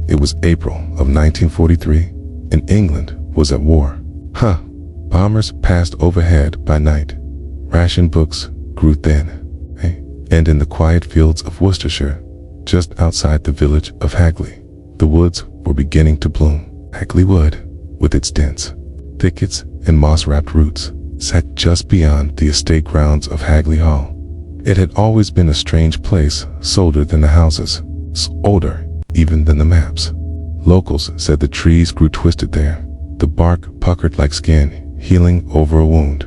It was April of 1943, and England was at war. Bombers passed overhead by night. Ration books grew thin. And in the quiet fields of Worcestershire, just outside the village of Hagley, the woods were beginning to bloom. Hagley Wood, with its dense thickets and moss-wrapped roots, sat just beyond the estate grounds of Hagley Hall. It had always been a strange place, older than the houses, older even than the maps. Locals said the trees grew twisted there, the bark puckered like skin, healing over a wound.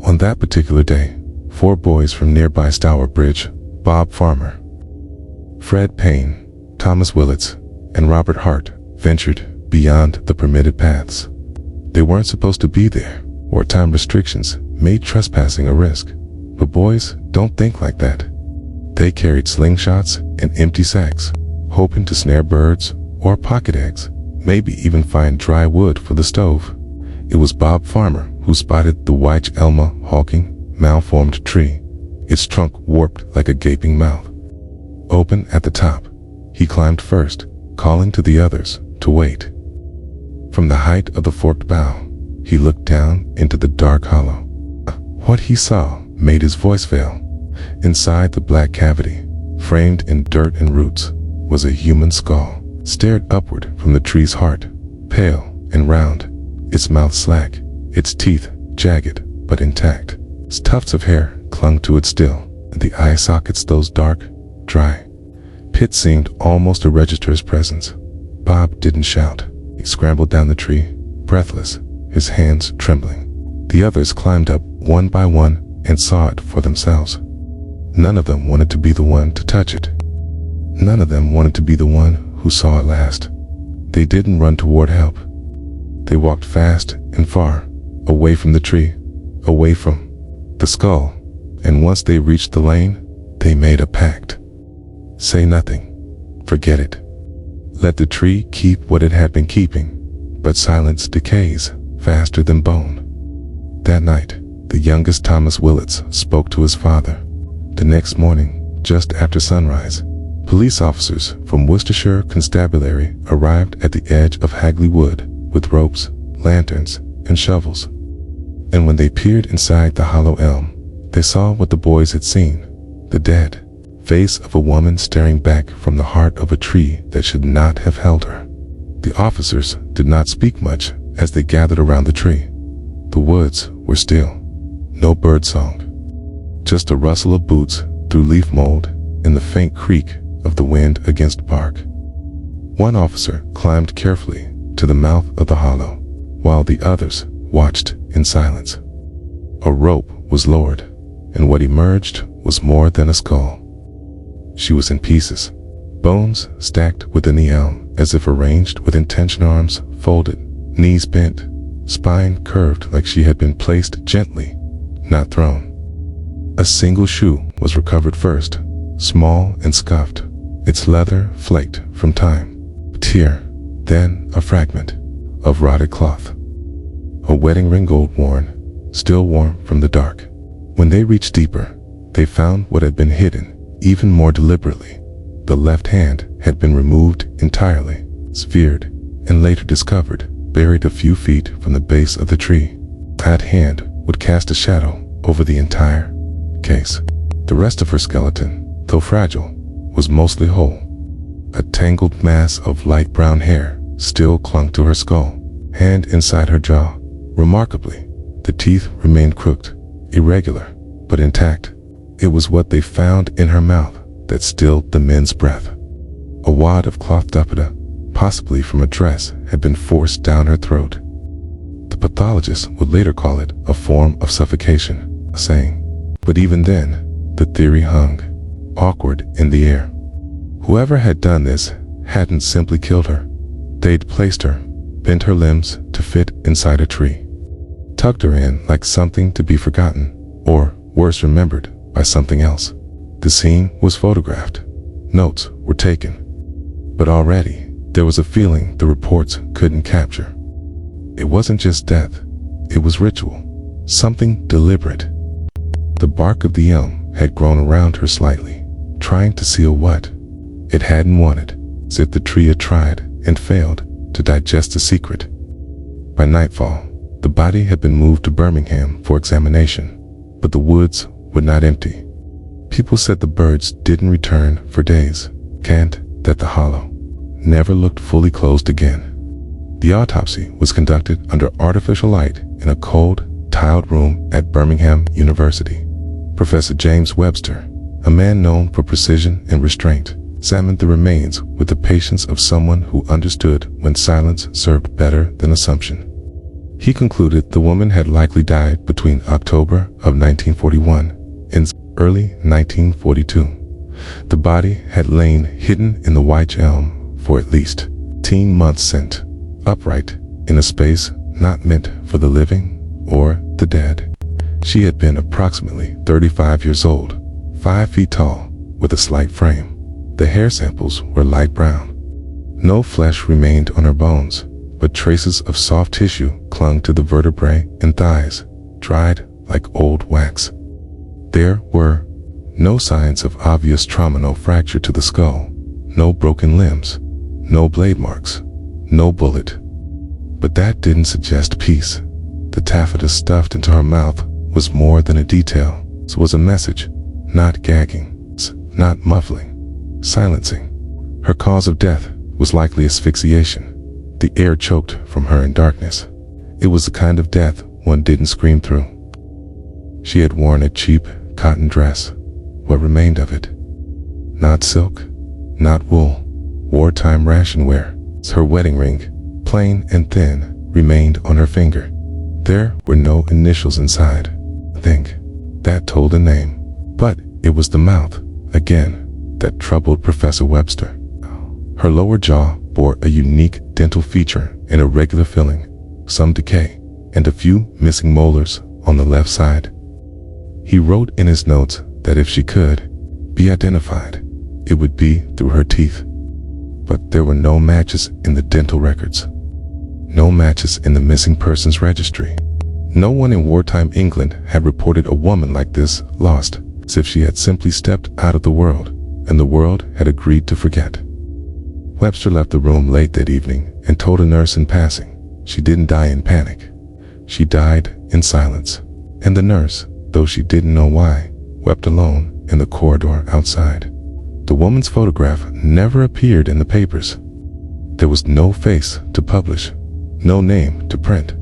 On that particular day, 4 boys from nearby Stourbridge, Bob Farmer, Fred Payne, Thomas Willits, and Robert Hart, ventured beyond the permitted paths. They weren't supposed to be there. Wartime restrictions made trespassing a risk. But boys don't think like that. They carried slingshots and empty sacks, hoping to snare birds or pocket eggs, maybe even find dry wood for the stove. It was Bob Farmer who spotted the Wych Elm hulking, malformed tree, its trunk warped like a gaping mouth. Open at the top, he climbed first, calling to the others to wait. From the height of the forked bough, he looked down into the dark hollow. What he saw made his voice fail. Inside the black cavity, framed in dirt and roots, was a human skull, stared upward from the tree's heart, pale and round, its mouth slack, its teeth jagged but intact. Tufts of hair clung to it still, and the eye sockets, those dark, dry pits, seemed almost to register his presence. Bob didn't shout. He scrambled down the tree, breathless, his hands trembling. The others climbed up one by one and saw it for themselves. None of them wanted to be the one to touch it. None of them wanted to be the one who saw it last. They didn't run toward help. They walked fast and far, away from the tree, away from the skull, and once they reached the lane, they made a pact. Say nothing. Forget it. Let the tree keep what it had been keeping, but silence decays faster than bone. That night, the youngest Thomas Willits spoke to his father. The next morning, just after sunrise, police officers from Worcestershire Constabulary arrived at the edge of Hagley Wood with ropes, lanterns, and shovels. And when they peered inside the hollow elm, they saw what the boys had seen: the dead face of a woman staring back from the heart of a tree that should not have held her. The officers did not speak much as they gathered around the tree. The woods were still. No bird song. Just a rustle of boots through leaf mold and the faint creak of the wind against bark. One officer climbed carefully to the mouth of the hollow, while the others watched in silence. A rope was lowered, and what emerged was more than a skull. She was in pieces, bones stacked within the elm as if arranged with intention, arms folded, knees bent, spine curved like she had been placed gently, not thrown. A single shoe was recovered first, small and scuffed, its leather flaked from time. A tear, then a fragment of rotted cloth. A wedding ring, gold worn, still warm from the dark. When they reached deeper, they found what had been hidden even more deliberately. The left hand had been removed entirely, severed, and later discovered buried a few feet from the base of the tree. That hand would cast a shadow over the entire case. The rest of her skeleton, though fragile, was mostly whole. A tangled mass of light brown hair still clung to her skull, hand inside her jaw. Remarkably, the teeth remained crooked, irregular, but intact. It was what they found in her mouth that stilled the men's breath. A wad of cloth duppeta, possibly from a dress, had been forced down her throat. The pathologist would later call it a form of suffocation, saying, but even then, the theory hung, awkward in the air. Whoever had done this hadn't simply killed her. They'd placed her, bent her limbs to fit inside a tree, tucked her in like something to be forgotten, or worse, remembered by something else. The scene was photographed. Notes were taken. But already, there was a feeling the reports couldn't capture. It wasn't just death. It was ritual. Something deliberate. The bark of the elm had grown around her slightly, trying to seal what it hadn't wanted. as if the tree had tried and failed to digest the secret. By nightfall, the body had been moved to Birmingham for examination, but the woods were not empty. People said the birds didn't return for days, and that the hollow never looked fully closed again. The autopsy was conducted under artificial light in a cold, tiled room at Birmingham University. Professor James Webster, a man known for precision and restraint, examined the remains with the patience of someone who understood when silence served better than assumption. He concluded the woman had likely died between October of 1941 and early 1942. The body had lain hidden in the Wych Elm for at least 10 months, sent upright in a space not meant for the living or the dead. She had been approximately 35 years old, 5 feet tall, with a slight frame. The hair samples were light brown. No flesh remained on her bones, but traces of soft tissue clung to the vertebrae and thighs, dried like old wax. There were no signs of obvious trauma, no fracture to the skull, no broken limbs, no blade marks, no bullet. But that didn't suggest peace. The taffeta stuffed into her mouth was more than a detail. It was a message, not gagging, not muffling, silencing. Her cause of death was likely asphyxiation. The air choked from her in darkness. It was the kind of death one didn't scream through. She had worn a cheap cotton dress. What remained of it? Not silk, not wool, wartime ration wear. Her wedding ring, plain and thin, remained on her finger. There were no initials inside. I think that told a name. But it was the mouth, again, that troubled Professor Webster. Her lower jaw bore a unique dental feature, an irregular filling, some decay, and a few missing molars on the left side. He wrote in his notes that if she could be identified, it would be through her teeth. But there were no matches in the dental records. No matches in the missing persons registry. No one in wartime England had reported a woman like this lost, as if she had simply stepped out of the world, and the world had agreed to forget. Webster left the room late that evening and told a nurse in passing she didn't die in panic. She died in silence. And the nurse, though she didn't know why, wept alone in the corridor outside. The woman's photograph never appeared in the papers. There was no face to publish, no name to print.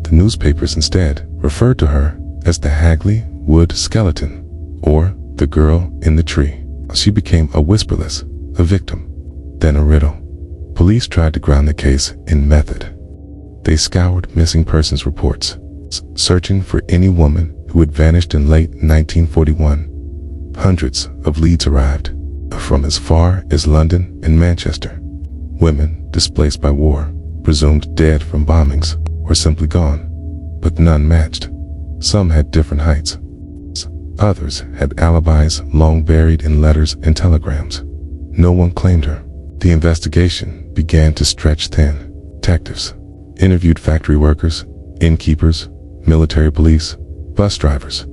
The newspapers instead referred to her as the Hagley Wood skeleton, or the girl in the tree. She became a whisperless, a victim, then a riddle. Police tried to ground the case in method. They scoured missing persons reports, searching for any woman who had vanished in late 1941. Hundreds of leads arrived, from as far as London and Manchester. Women displaced by war, presumed dead from bombings, or simply gone, but none matched. Some had different heights. Others had alibis long buried in letters and telegrams. No one claimed her. The investigation began to stretch thin. Detectives interviewed factory workers, innkeepers, military police, bus drivers.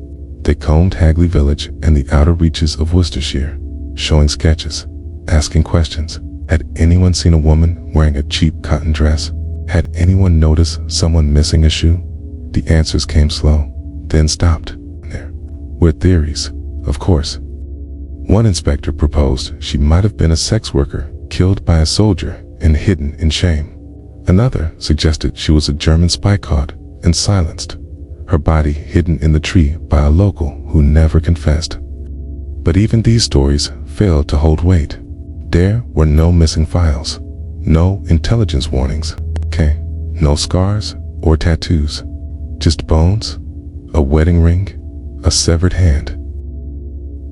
They combed Hagley Village and the outer reaches of Worcestershire, showing sketches, asking questions. Had anyone seen a woman wearing a cheap cotton dress? Had anyone noticed someone missing a shoe? The answers came slow, then stopped. There were theories, of course. One inspector proposed she might have been a sex worker killed by a soldier and hidden in shame. Another suggested she was a German spy caught and silenced, her body hidden in the tree by a local who never confessed. But even these stories failed to hold weight. There were no missing files, no intelligence warnings, no scars or tattoos, just bones, a wedding ring, a severed hand.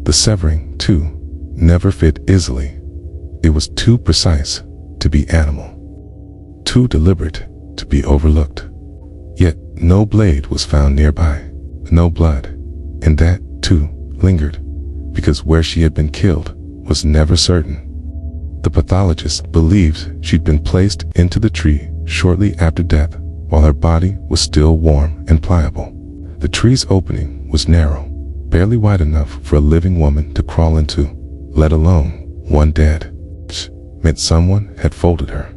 The severing, too, never fit easily. It was too precise to be animal, too deliberate to be overlooked. Yet no blade was found nearby, no blood, and that, too, lingered, because where she had been killed was never certain. The pathologist believed she'd been placed into the tree shortly after death, while her body was still warm and pliable. The tree's opening was narrow, barely wide enough for a living woman to crawl into, let alone one dead. meant someone had folded her,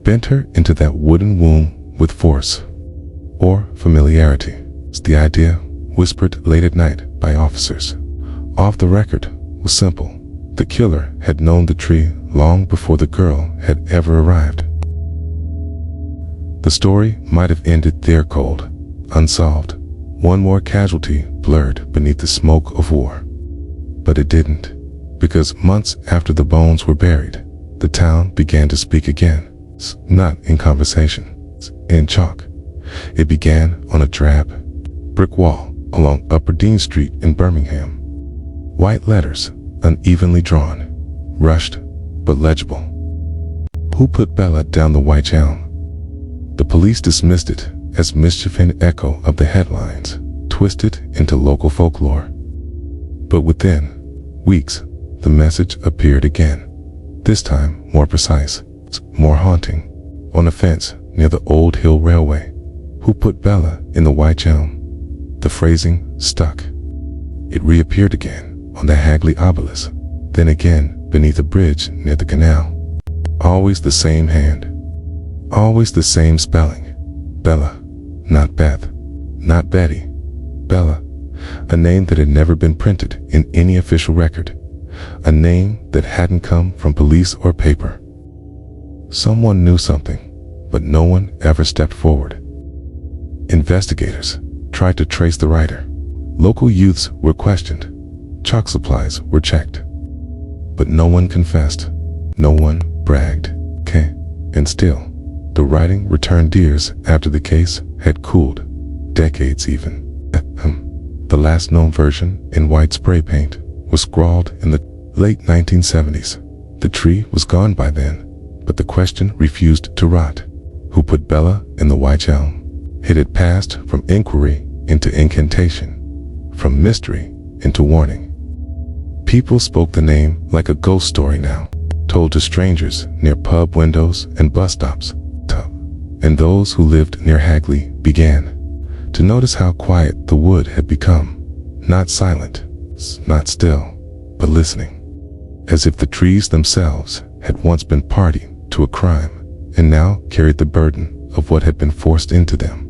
bent her into that wooden womb with force or familiarity. It's the idea, whispered late at night by officers. Off the record was simple. The killer had known the tree long before the girl had ever arrived. The story might have ended there cold, unsolved, one more casualty blurred beneath the smoke of war. But it didn't, because months after the bones were buried, the town began to speak again, not in conversation, in chalk. It began on a drab brick wall along Upper Dean Street in Birmingham. White letters, unevenly drawn, rushed but legible. Who put Bella down the Wych Elm? The police dismissed it as mischievous echo of the headlines, twisted into local folklore. But within weeks, the message appeared again, this time more precise, more haunting. On a fence near the Old Hill Railway. Who put Bella in the Wych Elm? The phrasing stuck. It reappeared again on the Hagley obelisk, then again beneath a bridge near the canal. Always the same hand. Always the same spelling. Bella, not Beth, not Betty. Bella, a name that had never been printed in any official record. A name that hadn't come from police or paper. Someone knew something, but no one ever stepped forward. Investigators tried to trace the writer. Local youths were questioned. Chalk supplies were checked. But no one confessed. No one bragged. And still, the writing returned years after the case had cooled. Decades even. The last known version, in white spray paint, was scrawled in the late 1970s. The tree was gone by then, but the question refused to rot. Who put Bella in the Wych Elm? It had passed from inquiry into incantation, from mystery into warning. People spoke the name like a ghost story now, told to strangers near pub windows and bus stops. And those who lived near Hagley began to notice how quiet the wood had become. Not silent, not still, but listening. As if the trees themselves had once been party to a crime and now carried the burden of what had been forced into them.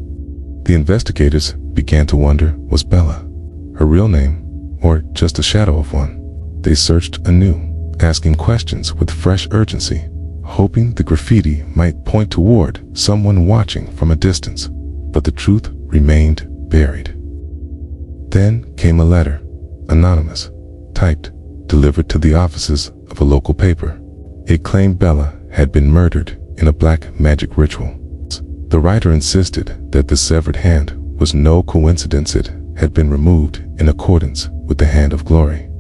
The investigators began to wonder, was Bella her real name or just a shadow of one? They searched anew, asking questions with fresh urgency, hoping the graffiti might point toward someone watching from a distance, but the truth remained buried. Then came a letter, anonymous, typed, delivered to the offices of a local paper. It claimed Bella had been murdered in a black magic ritual. The writer insisted that the severed hand was no coincidence. It had been removed in accordance with the hand of glory.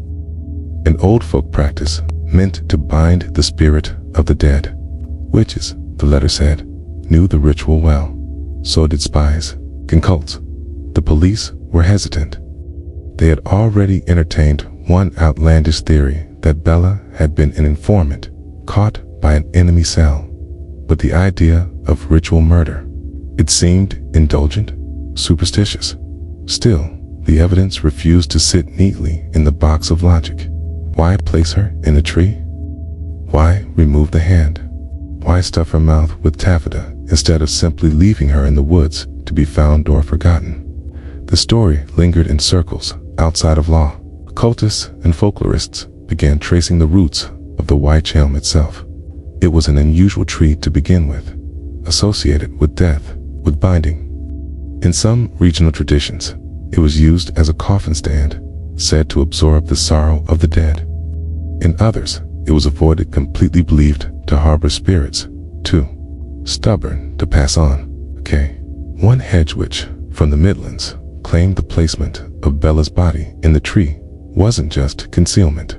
An old folk practice meant to bind the spirit of the dead. Witches, the letter said, knew the ritual well. So did spies and cults. The police were hesitant. They had already entertained one outlandish theory that Bella had been an informant, caught by an enemy cell. But the idea of ritual murder, it seemed indulgent, superstitious. Still, the evidence refused to sit neatly in the box of logic. Why place her in a tree? Why remove the hand? Why stuff her mouth with taffeta instead of simply leaving her in the woods to be found or forgotten? The story lingered in circles outside of law. Occultists and folklorists began tracing the roots of the Wych Elm itself. It was an unusual tree to begin with, associated with death, with binding. In some regional traditions, it was used as a coffin stand, said to absorb the sorrow of the dead. In others, it was avoided, completely believed to harbor spirits, too stubborn to pass on. One hedge witch from the Midlands claimed the placement of Bella's body in the tree wasn't just concealment.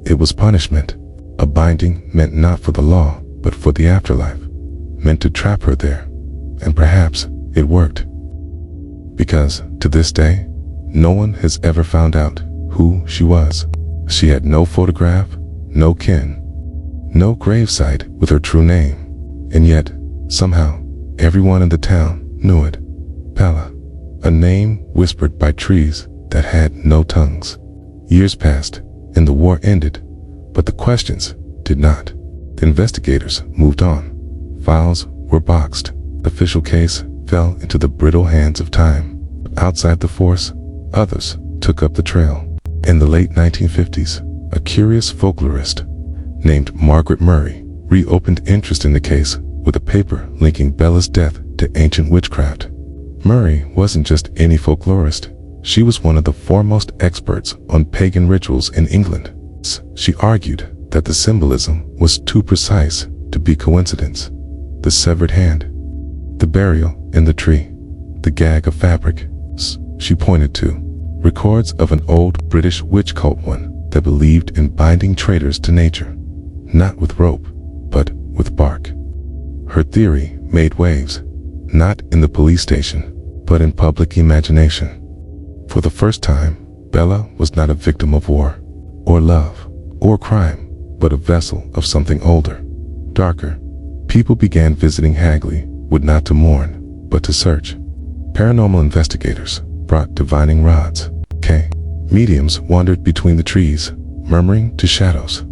It was punishment, a binding meant not for the law, but for the afterlife, meant to trap her there. And perhaps it worked. Because, to this day, no one has ever found out who she was. She had no photograph, no kin, no gravesite with her true name. And yet, somehow, everyone in the town knew it. Bella, a name whispered by trees that had no tongues. Years passed, and the war ended, but the questions did not. The investigators moved on. Files were boxed. The official case fell into the brittle hands of time. Outside the force, others took up the trail. In the late 1950s, a curious folklorist named Margaret Murray reopened interest in the case with a paper linking Bella's death to ancient witchcraft. Murray wasn't just any folklorist. She was one of the foremost experts on pagan rituals in England. She argued that the symbolism was too precise to be coincidence. The severed hand, the burial in the tree, the gag of fabric, she pointed to, records of an old British witch cult, one that believed in binding traitors to nature, not with rope, but with bark. Her theory made waves, not in the police station, but in public imagination. For the first time, Bella was not a victim of war, or love, or crime, but a vessel of something older, darker. People began visiting Hagley Wood not to mourn, but to search. Paranormal investigators brought divining rods. Mediums wandered between the trees, murmuring to shadows.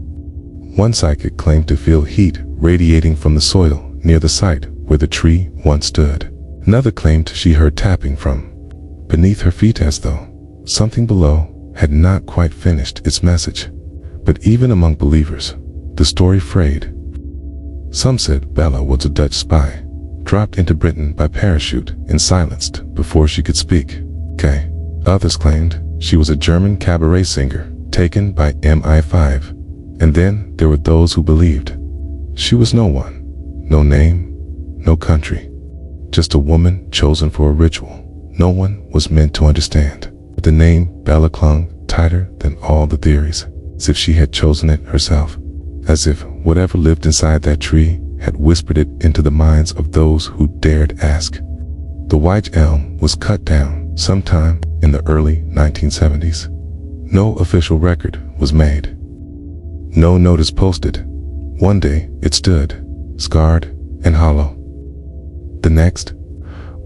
One psychic claimed to feel heat radiating from the soil near the site where the tree once stood. Another claimed she heard tapping from beneath her feet, as though something below had not quite finished its message. But even among believers, the story frayed. Some said Bella was a Dutch spy, dropped into Britain by parachute and silenced before she could speak. Others claimed she was a German cabaret singer taken by MI5. And then there were those who believed she was no one, no name, no country, just a woman chosen for a ritual no one was meant to understand. But the name Bella clung tighter than all the theories, as if she had chosen it herself, as if whatever lived inside that tree had whispered it into the minds of those who dared ask. The Wych Elm was cut down sometime in the early 1970s. No official record was made. No notice posted. One day it stood, scarred and hollow. The next,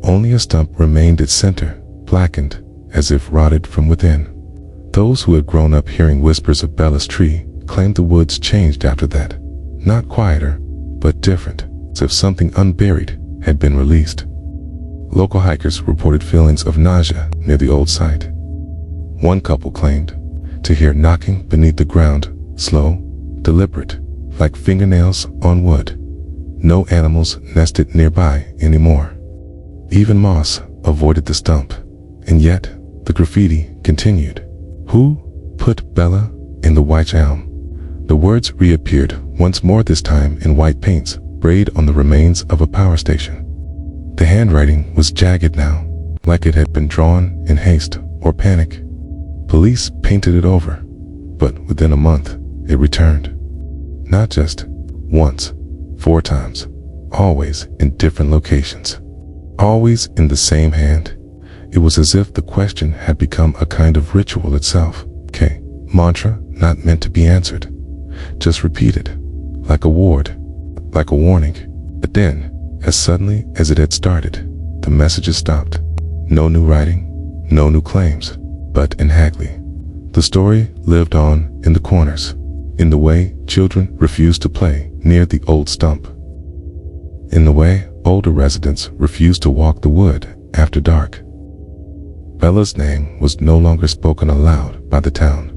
only a stump remained its center, blackened, as if rotted from within. Those who had grown up hearing whispers of Bella's tree claimed the woods changed after that. Not quieter, but different, as if something unburied had been released. Local hikers reported feelings of nausea near the old site. One couple claimed to hear knocking beneath the ground, slow, deliberate, like fingernails on wood. No animals nested nearby anymore. Even moss avoided the stump, and yet the graffiti continued. Who put Bella in the Wych Elm? The words reappeared once more, this time in white paints sprayed on the remains of a power station. The handwriting was jagged now, like it had been drawn in haste or panic. Police painted it over, but within a month it returned. Not just once, 4 times, always in different locations. Always in the same hand. It was as if the question had become a kind of ritual itself. Mantra not meant to be answered, just repeated, like a ward, like a warning. But then, as suddenly as it had started, the messages stopped. No new writing, no new claims. But in Hagley, the story lived on in the corners, in the way children refused to play near the old stump, in the way older residents refused to walk the wood after dark. Bella's name was no longer spoken aloud by the town,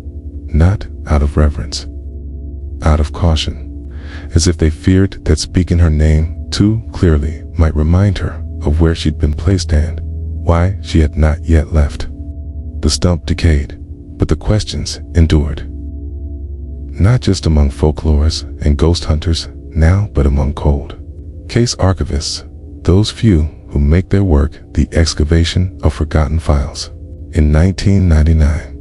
not out of reverence, out of caution, as if they feared that speaking her name too clearly might remind her of where she'd been placed and why she had not yet left. The stump decayed, but the questions endured. Not just among folklorists and ghost hunters now, but among cold case archivists, those few who make their work the excavation of forgotten files. In 1999,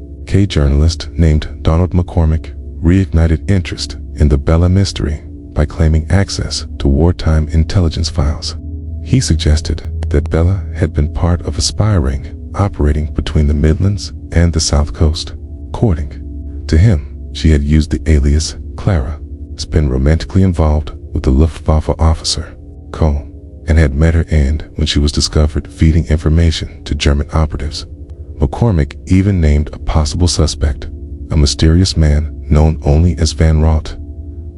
journalist named Donald McCormick reignited interest in the Bella mystery by claiming access to wartime intelligence files. He suggested that Bella had been part of a spy ring operating between the Midlands and the South Coast. According to him, she had used the alias Clara, been romantically involved with the Luftwaffe officer, Cole, and had met her end when she was discovered feeding information to German operatives. McCormick even named a possible suspect, a mysterious man known only as Van Raalte.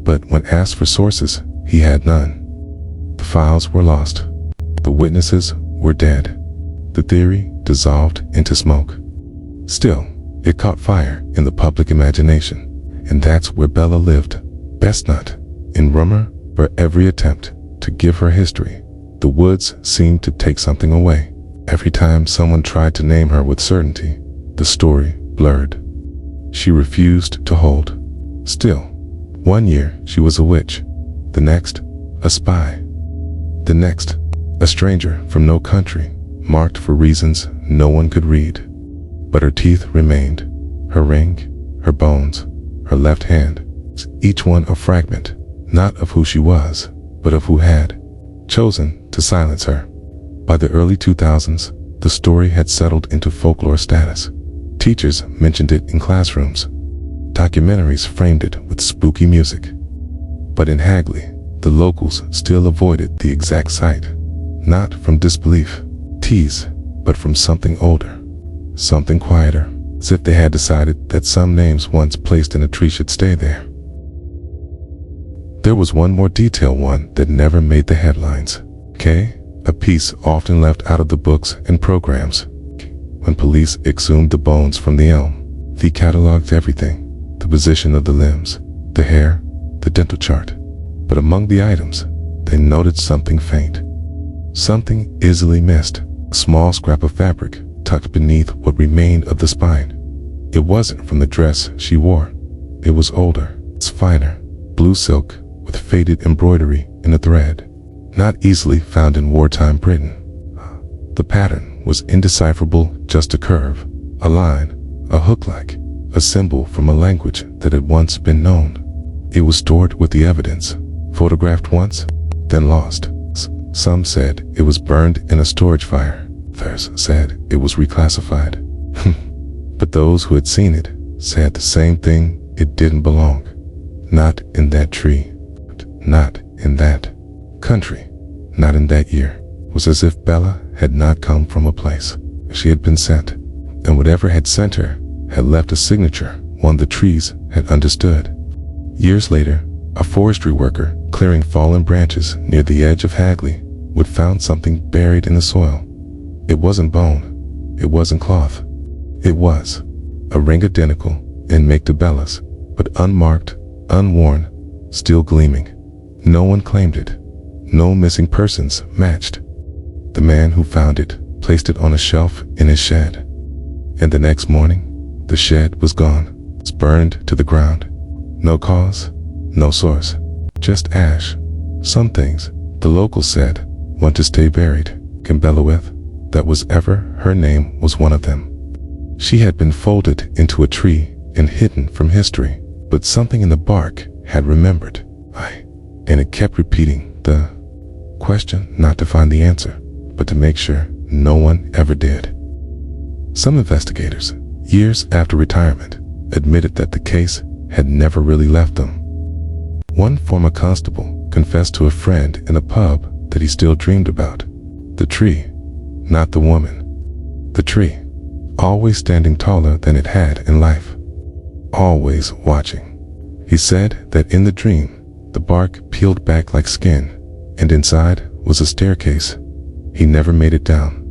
But when asked for sources, he had none. The files were lost. The witnesses were dead. The theory dissolved into smoke. Still, it caught fire in the public imagination, and that's where Bella lived. Best not in rumor. For every attempt to give her history, the woods seemed to take something away. Every time someone tried to name her with certainty, the story blurred. She refused to hold. Still, one year she was a witch, the next a spy, the next a stranger from no country, marked for reasons no one could read. But her teeth remained, her ring, her bones, her left hand, each one a fragment, not of who she was, but of who had chosen to silence her. By the early 2000s, the story had settled into folklore status. Teachers mentioned it in classrooms. Documentaries framed it with spooky music. But in Hagley, the locals still avoided the exact site, not from disbelief, tease, but from something older, something quieter, as if they had decided that some names once placed in a tree should stay there. There was one more detailed one that never made the headlines. A piece often left out of the books and programs. When police exhumed the bones from the elm, they cataloged everything, the position of the limbs, the hair, the dental chart. But among the items, they noted something faint, something easily missed, a small scrap of fabric tucked beneath what remained of the spine. It wasn't from the dress she wore. It was older, it's finer, blue silk with faded embroidery in a thread, not easily found in wartime Britain. The pattern was indecipherable, just a curve, a line, a hook-like, a symbol from a language that had once been known. It was stored with the evidence, photographed once, then lost. Some said it was burned in a storage fire. Others said it was reclassified. But those who had seen it said the same thing: it didn't belong. Not in that tree. Not in that country. Not in that year. It was as if Bella had not come from a place. She had been sent, and whatever had sent her had left a signature, one the trees had understood. Years later, a forestry worker clearing fallen branches near the edge of Hagley would found something buried in the soil. It wasn't bone, it wasn't cloth. It was a ring identical in make to Bella's, but unmarked, unworn, still gleaming. No one claimed it. No missing persons matched. The man who found it placed it on a shelf in his shed. And the next morning, the shed was gone. It's burned to the ground. No cause, no source, just ash. Some things, the locals said, want to stay buried. Can Bella with? That was ever her name was one of them. She had been folded into a tree and hidden from history, but something in the bark had remembered. And it kept repeating the question, not to find the answer, but to make sure no one ever did. Some investigators, years after retirement, admitted that the case had never really left them. One former constable confessed to a friend in a pub that he still dreamed about the tree, not the woman. The tree, always standing taller than it had in life, always watching. He said that in the dream, the bark peeled back like skin, and inside was a staircase. He never made it down.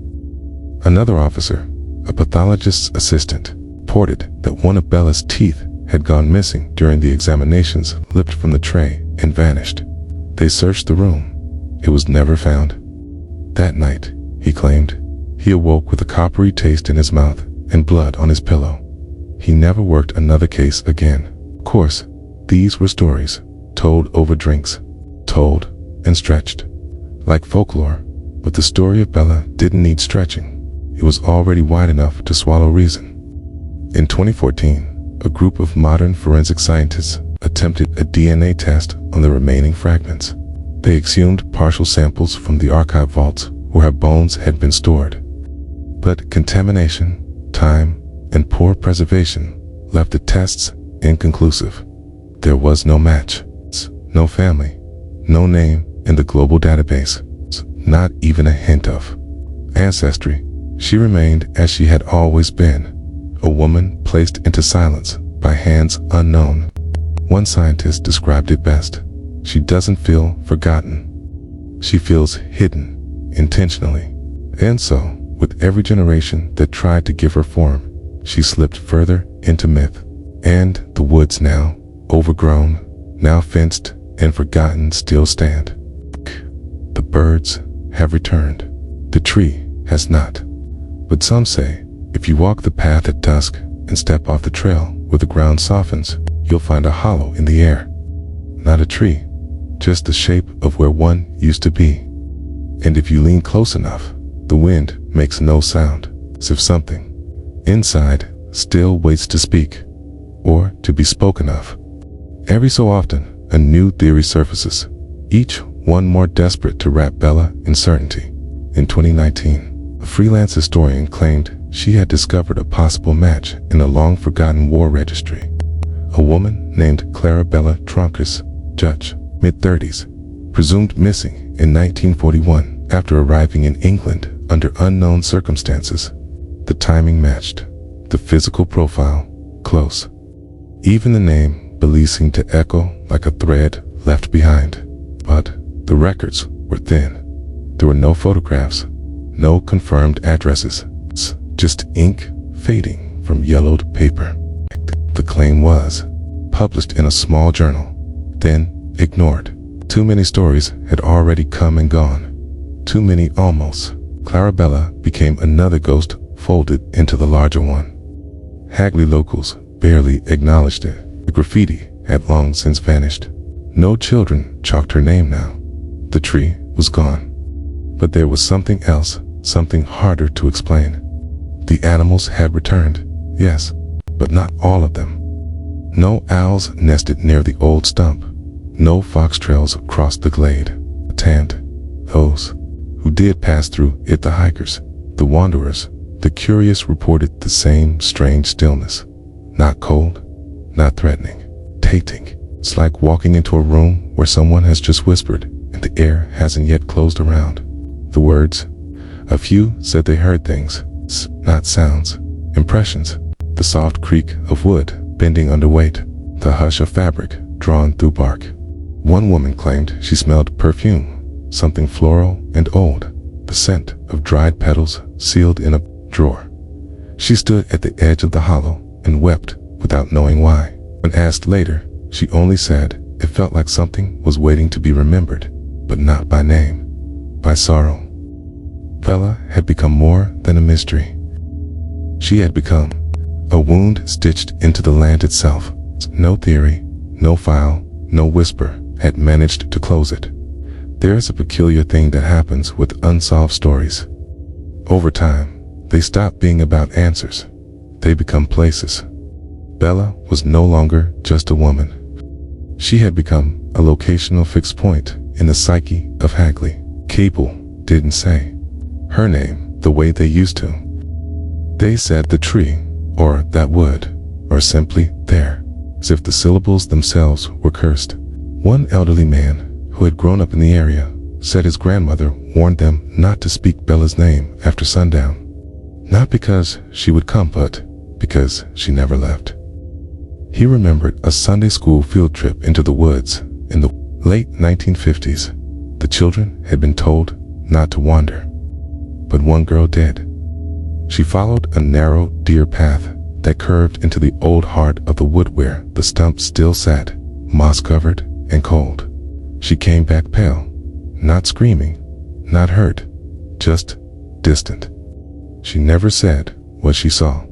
Another officer, a pathologist's assistant, reported that one of Bella's teeth had gone missing during the examinations, leapt from the tray and vanished. They searched the room. It was never found. That night, he claimed, he awoke with a coppery taste in his mouth and blood on his pillow. He never worked another case again. Of course, these were stories told over drinks, told and stretched, like folklore, but the story of Bella didn't need stretching. It was already wide enough to swallow reason. In 2014, a group of modern forensic scientists attempted a DNA test on the remaining fragments. They exhumed partial samples from the archive vaults where her bones had been stored. But contamination, time, and poor preservation left the tests inconclusive. There was no match. No family, no name in the global database, not even a hint of ancestry. She remained as she had always been, a woman placed into silence by hands unknown. One scientist described it best. She doesn't feel forgotten. She feels hidden, intentionally. And so, with every generation that tried to give her form, she slipped further into myth. And the woods now, overgrown, now fenced and forgotten, still stand. The birds have returned. The tree has not. But some say, if you walk the path at dusk and step off the trail where the ground softens, you'll find a hollow in the air. Not a tree, just the shape of where one used to be. And if you lean close enough, the wind makes no sound, as if something inside still waits to speak, or to be spoken of. Every so often, a new theory surfaces, each one more desperate to wrap Bella in certainty. In 2019, a freelance historian claimed she had discovered a possible match in a long-forgotten war registry. A woman named Clarabella Tronkus, judge, mid-30s, presumed missing in 1941 after arriving in England under unknown circumstances. The timing matched, the physical profile close. Even the name Bella seemed to echo like a thread left behind. But the records were thin. There were no photographs, no confirmed addresses, just ink fading from yellowed paper. The claim was published in a small journal, then ignored. Too many stories had already come and gone. Too many almost. Clarabella became another ghost folded into the larger one. Hagley locals barely acknowledged it. The graffiti had long since vanished. No children chalked her name now. The tree was gone. But there was something else, something harder to explain. The animals had returned, yes, but not all of them. No owls nested near the old stump. No fox trails crossed the glade. And those who did pass through it, the hikers, the wanderers, the curious, reported the same strange stillness. Not cold, not threatening, taking. It's like walking into a room where someone has just whispered and the air hasn't yet closed around. The words. A few said they heard things, not sounds, impressions. The soft creak of wood bending under weight, the hush of fabric drawn through bark. One woman claimed she smelled perfume, something floral and old, the scent of dried petals sealed in a drawer. She stood at the edge of the hollow and wept without knowing why. When asked later, she only said it felt like something was waiting to be remembered, but not by name, by sorrow. Bella had become more than a mystery. She had become a wound stitched into the land itself. No theory, no file, no whisper had managed to close it. There's a peculiar thing that happens with unsolved stories. Over time, they stop being about answers. They become places. Bella was no longer just a woman. She had become a locational fixed point in the psyche of Hagley. People didn't say her name the way they used to. They said the tree, or that wood, or simply there, as if the syllables themselves were cursed. One elderly man who had grown up in the area said his grandmother warned them not to speak Bella's name after sundown. Not because she would come, but because she never left. He remembered a Sunday school field trip into the woods in the late 1950s. The children had been told not to wander, but one girl did. She followed a narrow deer path that curved into the old heart of the wood where the stump still sat, moss-covered and cold. She came back pale, not screaming, not hurt, just distant. She never said what she saw.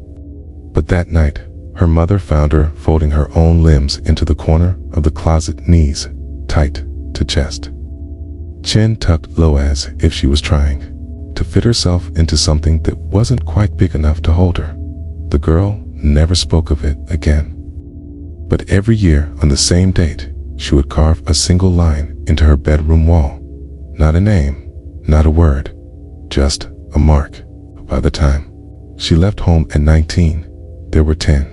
But that night, her mother found her folding her own limbs into the corner of the closet, knees tight to chest, chin tucked low as if she was trying to fit herself into something that wasn't quite big enough to hold her. The girl never spoke of it again. But every year on the same date, she would carve a single line into her bedroom wall. Not a name, not a word, just a mark. By the time she left home at 19, there were 10.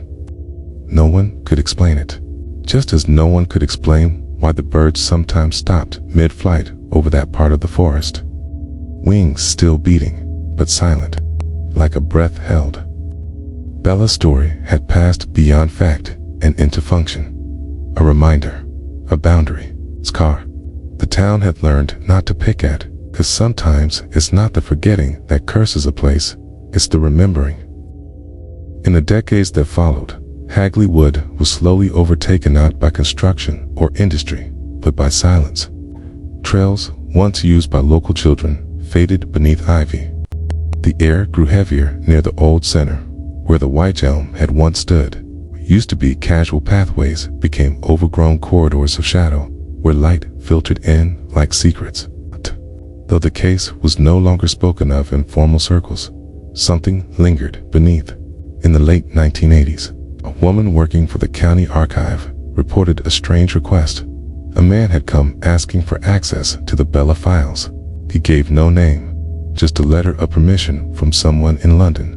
No one could explain it, just as no one could explain why the birds sometimes stopped mid-flight over that part of the forest. Wings still beating, but silent, like a breath held. Bella's story had passed beyond fact and into function. a reminder, a boundary, scar. The town had learned not to pick at, because sometimes it's not the forgetting that curses a place, it's the remembering. In the decades that followed, Hagley Wood was slowly overtaken not by construction or industry, but by silence. Trails, once used by local children, faded beneath ivy. The air grew heavier near the old center, where the Wych Elm had once stood. What used to be casual pathways became overgrown corridors of shadow, where light filtered in like secrets. Though the case was no longer spoken of in formal circles, something lingered beneath. In the late 1980s, a woman working for the county archive reported a strange request. A man had come asking for access to the Bella files. He gave no name, just a letter of permission from someone in London.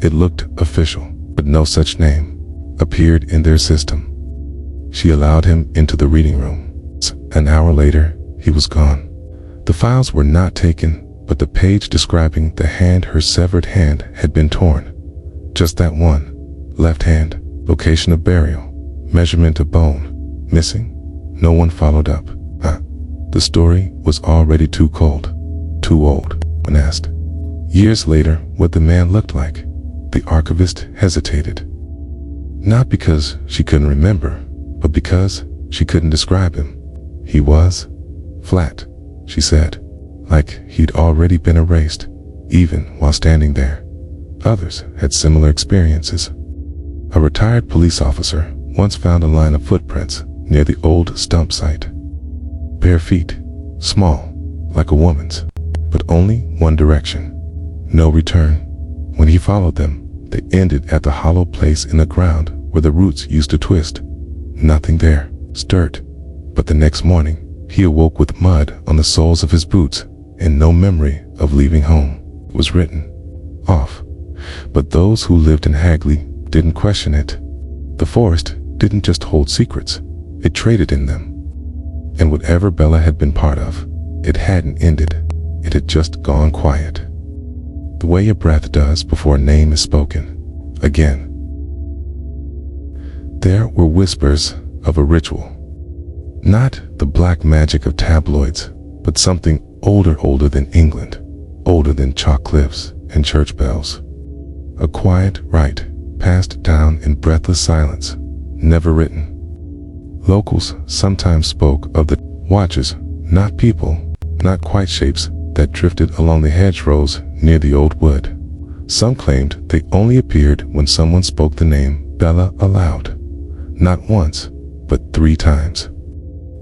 It looked official, but no such name appeared in their system. She allowed him into the reading room. An hour later, he was gone. The files were not taken, but the page describing the hand her severed hand had been torn. Just that one. Left hand, location of burial, measurement of bone, missing. No one followed up. The story was already too cold, too old, when asked years later what the man looked like. The archivist hesitated. Not because she couldn't remember, but because she couldn't describe him. He was flat, she said, like he'd already been erased, even while standing there. Others had similar experiences. A retired police officer once found a line of footprints near the old stump site. Bare feet, small, like a woman's, but only one direction. No return. When he followed them, they ended at the hollow place in the ground where the roots used to twist. Nothing there stirred. But the next morning, he awoke with mud on the soles of his boots and no memory of leaving home. It was written off. But those who lived in Hagley didn't question it. The forest didn't just hold secrets, it traded in them. And whatever Bella had been part of, it hadn't ended. It had just gone quiet. The way a breath does before a name is spoken. Again. There were whispers of a ritual. Not the black magic of tabloids, but something older than England, older than chalk cliffs and church bells. A quiet rite passed down in breathless silence, never written. Locals sometimes spoke of the watchers, not people, not quite shapes that drifted along the hedgerows near the old wood. Some claimed they only appeared when someone spoke the name Bella aloud. Not once, but 3 times.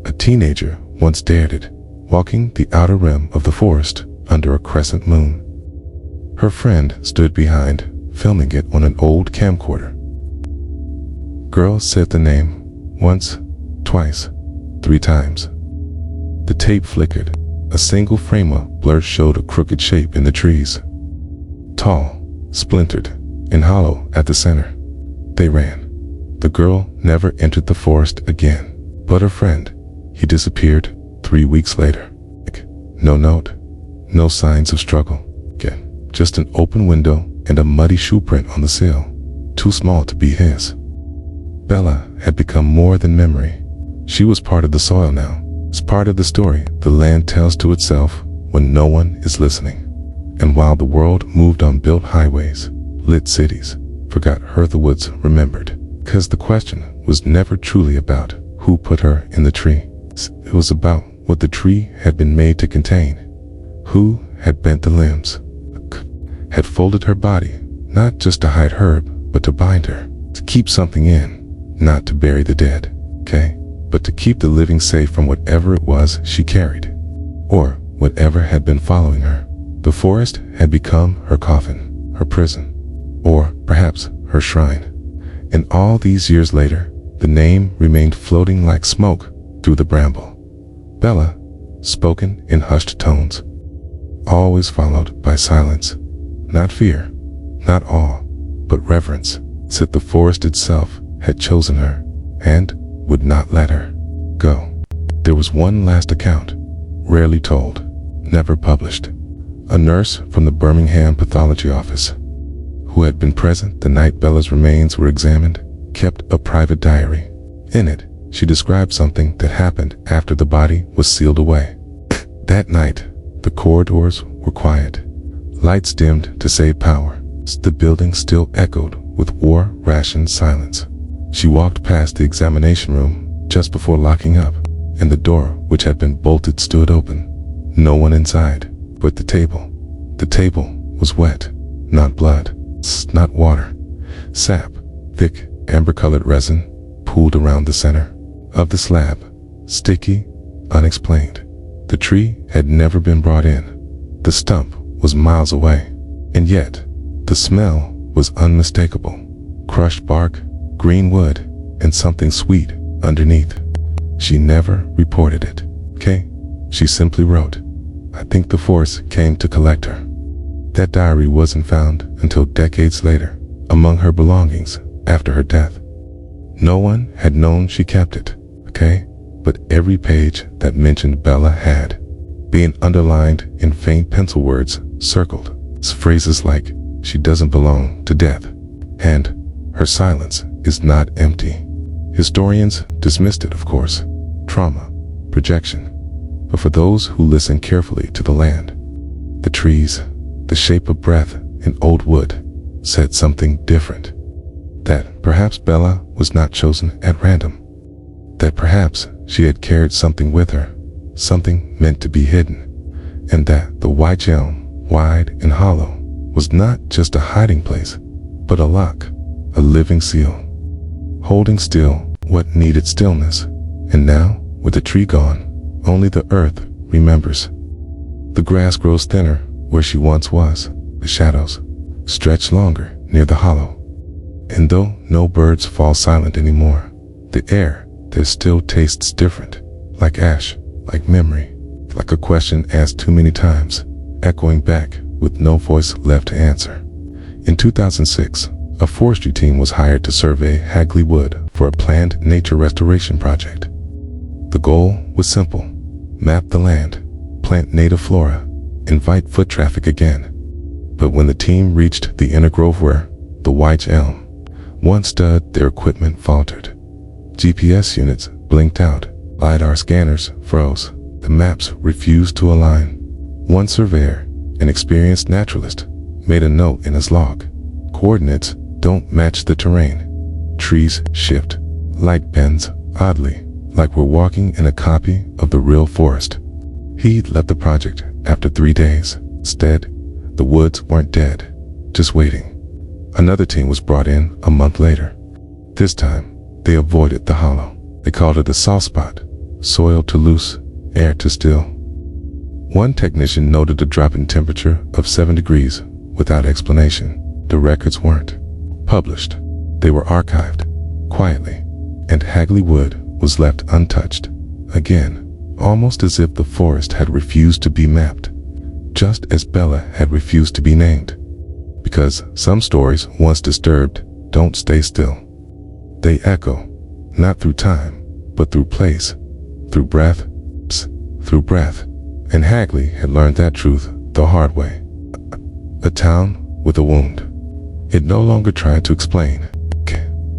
A teenager once dared it, walking the outer rim of the forest under a crescent moon. Her friend stood behind, filming it on an old camcorder. Girl said the name once, twice, 3 times. The tape flickered. A single frame of blur showed a crooked shape in the trees. Tall, splintered, and hollow at the center. They ran. The girl never entered the forest again. But her friend, he disappeared 3 weeks later. No note, no signs of struggle. Again, just an open window and a muddy shoe print on the sill, too small to be his. Bella had become more than memory. She was part of the soil now. It's part of the story the land tells to itself when no one is listening. And while the world moved on built highways, lit cities, forgot her the woods remembered. Because the question was never truly about who put her in the tree. It was about what the tree had been made to contain. Who had bent the limbs, had folded her body, not just to hide herb, but to bind her, to keep something in, not to bury the dead, okay? But to keep the living safe from whatever it was she carried, or whatever had been following her. The forest had become her coffin, her prison, or perhaps her shrine. And all these years later, the name remained floating like smoke through the bramble. Bella, spoken in hushed tones, always followed by silence. Not fear, not awe, but reverence, said the forest itself had chosen her, and would not let her go. There was one last account, rarely told, never published. A nurse from the Birmingham pathology office, who had been present the night Bella's remains were examined, kept a private diary. In it, she described something that happened after the body was sealed away. That night, the corridors were quiet. Lights dimmed to save power. The building still echoed with war-rationed silence. She walked past the examination room just before locking up, and the door, which had been bolted, stood open. No one inside, but the table. The table was wet, not blood, not water. Sap, thick, amber-colored resin, pooled around the center of the slab, sticky, unexplained. The tree had never been brought in. The stump was miles away, and yet the smell was unmistakable. Crushed bark, green wood, and something sweet underneath. She never reported it. She simply wrote, "I think the force came to collect her." That diary wasn't found until decades later, among her belongings after her death. No one had known she kept it, but every page that mentioned Bella had, being underlined in faint pencil words, circled. Phrases like, "She doesn't belong to death," and "Her silence is not empty." Historians dismissed it, of course. Trauma, projection. But for those who listen carefully to the land, the trees, the shape of breath in old wood, said something different. That perhaps Bella was not chosen at random. That perhaps she had carried something with her, something meant to be hidden, and that the Wych Elm, wide and hollow, was not just a hiding place, but a lock, a living seal, holding still what needed stillness. And now, with the tree gone, only the earth remembers. The grass grows thinner where she once was. The shadows stretch longer near the hollow. And though no birds fall silent anymore, the air there still tastes different, like ash, like memory, like a question asked too many times, echoing back with no voice left to answer. In 2006, a forestry team was hired to survey Hagley Wood for a planned nature restoration project. The goal was simple: map the land, plant native flora, invite foot traffic again. But when the team reached the inner grove where the Wych Elm once stood, their equipment faltered. GPS units blinked out, LiDAR scanners froze, the maps refused to align. One surveyor, an experienced naturalist, made a note in his log: "Coordinates don't match the terrain. Trees shift, light bends oddly, like we're walking in a copy of the real forest." He left the project after 3 days. Instead, the woods weren't dead, just waiting. Another team was brought in a month later. This time, they avoided the hollow. They called it a soft spot, soil too loose, air too still. One technician noted a drop in temperature of 7 degrees without explanation. The records weren't published. They were archived, quietly, and Hagley Wood was left untouched. Again, almost as if the forest had refused to be mapped, just as Bella had refused to be named. Because some stories, once disturbed, don't stay still. They echo, not through time, but through place, through breath, and Hagley had learned that truth the hard way. A town with a wound. It no longer tried to explain.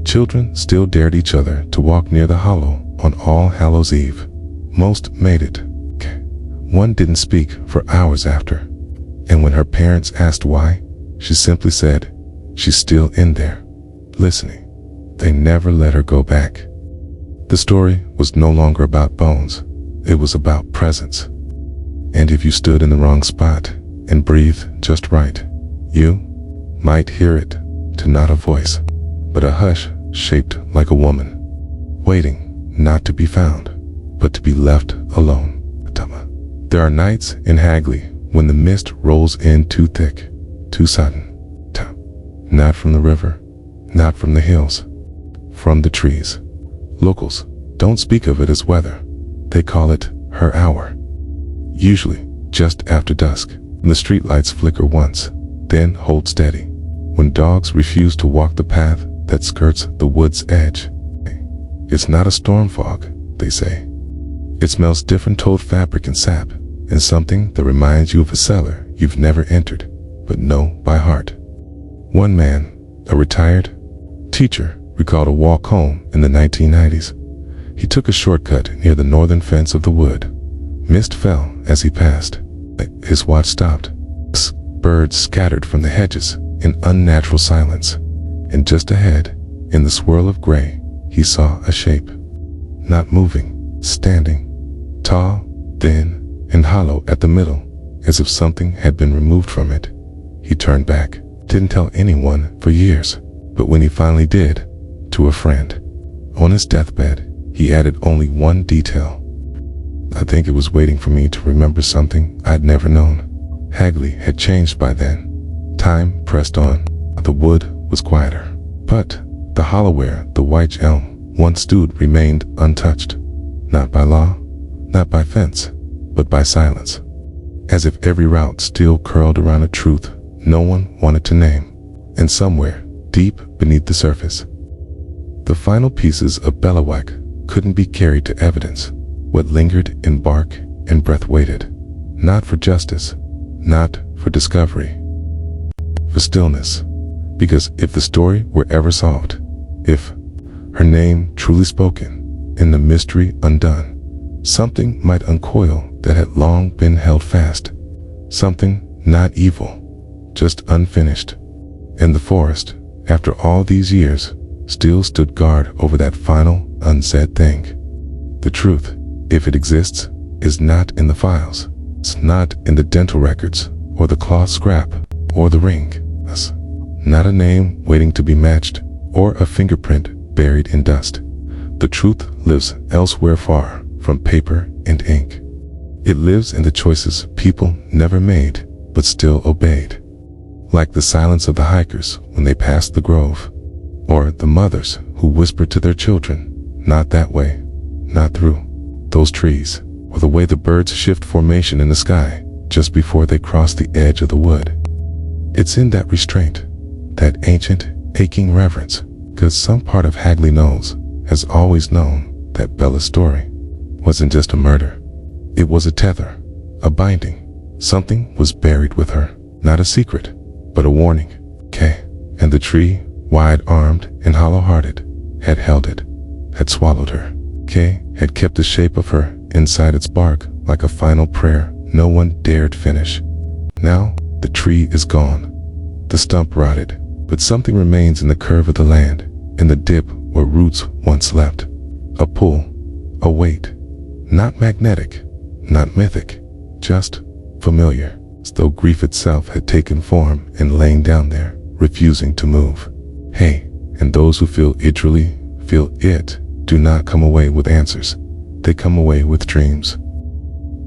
Children still dared each other to walk near the hollow on All Hallows Eve. Most made it. One didn't speak for hours after, and when her parents asked why, she simply said, "She's still in there, listening." They never let her go back. The story was no longer about bones, it was about presence. And if you stood in the wrong spot and breathed just right, you might hear it, to not a voice, but a hush shaped like a woman, waiting not to be found, but to be left alone. There are nights in Hagley when the mist rolls in too thick, too sudden. Not from the river, not from the hills, from the trees. Locals don't speak of it as weather. They call it her hour. Usually just after dusk, when the streetlights flicker once, then hold steady. When dogs refuse to walk the path that skirts the wood's edge. It's not a storm fog, they say. It smells different toad fabric and sap, and something that reminds you of a cellar you've never entered, but know by heart. One man, a retired teacher, recalled a walk home in the 1990s. He took a shortcut near the northern fence of the wood. Mist fell as he passed. His watch stopped. Birds scattered from the hedges in unnatural silence. And just ahead, in the swirl of gray, he saw a shape. Not moving, standing. Tall, thin, and hollow at the middle, as if something had been removed from it. He turned back. Didn't tell anyone for years, but when he finally did, to a friend. On his deathbed, he added only one detail. I think it was waiting for me to remember something I'd never known. Hagley had changed by then. Time pressed on. The wood was quieter, but the hollow where the wych elm once stood remained untouched. Not by law, not by fence, but by silence. As if every route still curled around a truth no one wanted to name. And somewhere, deep beneath the surface, the final pieces of Bellawhack couldn't be carried to evidence. What lingered in bark and breath waited, not for justice, not for discovery, for stillness. Because if the story were ever solved, if her name truly spoken and the mystery undone, something might uncoil that had long been held fast. Something not evil, just unfinished. And the forest, after all these years, still stood guard over that final unsaid thing. The truth, if it exists, is not in the files. It's not in the dental records, or the cloth scrap, or the ring. It's not a name waiting to be matched, or a fingerprint buried in dust. The truth lives elsewhere far from paper and ink. It lives in the choices people never made, but still obeyed. Like the silence of the hikers when they passed the grove, or the mothers who whispered to their children, not that way, not through those trees, or the way the birds shift formation in the sky just before they cross the edge of the wood. It's in that restraint, that ancient, aching reverence, because some part of Hagley knows, has always known, that Bella's story wasn't just a murder. It was a tether, a binding. Something was buried with her, not a secret, but a warning. And the tree, wide-armed and hollow-hearted, had held it, had swallowed her. Had kept the shape of her inside its bark like a final prayer no one dared finish. Now the tree is gone, the stump rotted, but something remains in the curve of the land, in the dip where roots once left. A pull, a weight, not magnetic, not mythic, just familiar, as though grief itself had taken form and lain down there, refusing to move. And those who feel it truly feel it, do not come away with answers. They come away with dreams.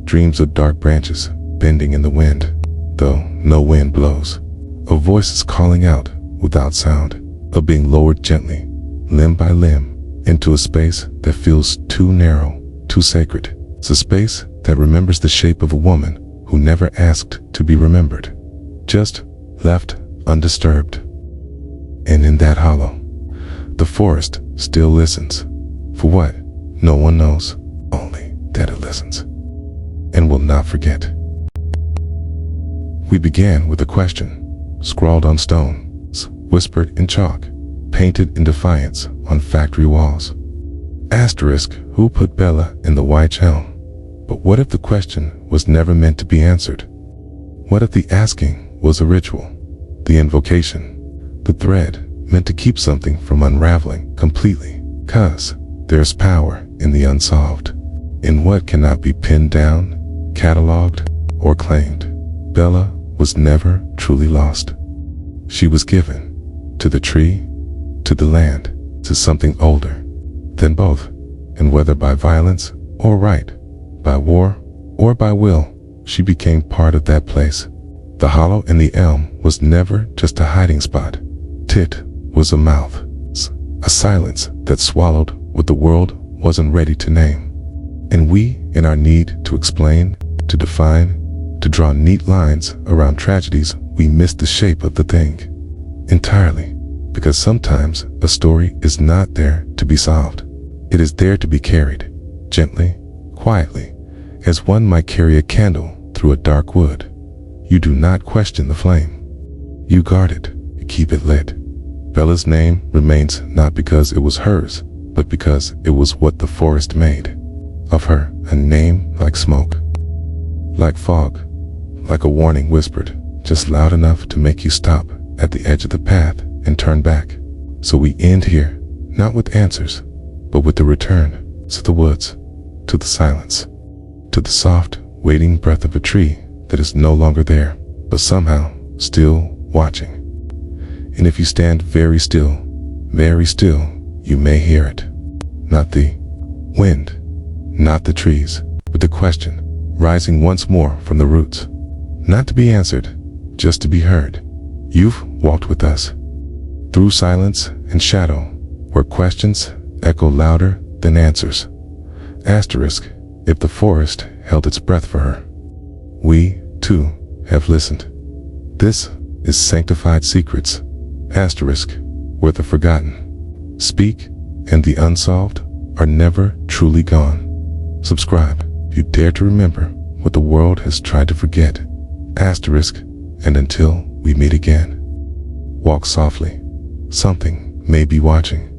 Dreams of dark branches bending in the wind, though no wind blows. Of voices calling out without sound, of being lowered gently, limb by limb, into a space that feels too narrow, too sacred. It's a space that remembers the shape of a woman who never asked to be remembered, just left undisturbed. And in that hollow, the forest still listens. For what? No one knows, only that it listens, and will not forget. We began with a question, scrawled on stones, whispered in chalk, painted in defiance on factory walls. Asterisk, who put Bella in the wych elm? But what if the question was never meant to be answered? What if the asking was a ritual, the invocation, the thread meant to keep something from unraveling completely? 'Cause there's power in the unsolved, in what cannot be pinned down, cataloged, or claimed. Bella was never truly lost. She was given to the tree, to the land, to something older than both, and whether by violence or right, by war or by will, she became part of that place. The hollow in the elm was never just a hiding spot. It was a mouth, a silence that swallowed what the world wasn't ready to name. And we, in our need to explain, to define, to draw neat lines around tragedies, we miss the shape of the thing entirely. Because sometimes a story is not there to be solved. It is there to be carried, gently, quietly, as one might carry a candle through a dark wood. You do not question the flame. You guard it, you keep it lit. Bella's name remains not because it was hers, but because it was what the forest made of her, a name like smoke, like fog, like a warning whispered, just loud enough to make you stop at the edge of the path and turn back. So we end here, not with answers, but with the return to the woods, to the silence, to the soft, waiting breath of a tree that is no longer there, but somehow still watching. And if you stand very still, you may hear it. Not the wind, not the trees, but the question rising once more from the roots. Not to be answered, just to be heard. You've walked with us through silence and shadow, where questions echo louder than answers. Asterisk, if the forest held its breath for her. We, too, have listened. This is Sanctified Secrets, asterisk, where the forgotten speak and the unsolved are never truly gone. Subscribe if you dare to remember what the world has tried to forget, asterisk, and until we meet again, walk softly. Something may be watching.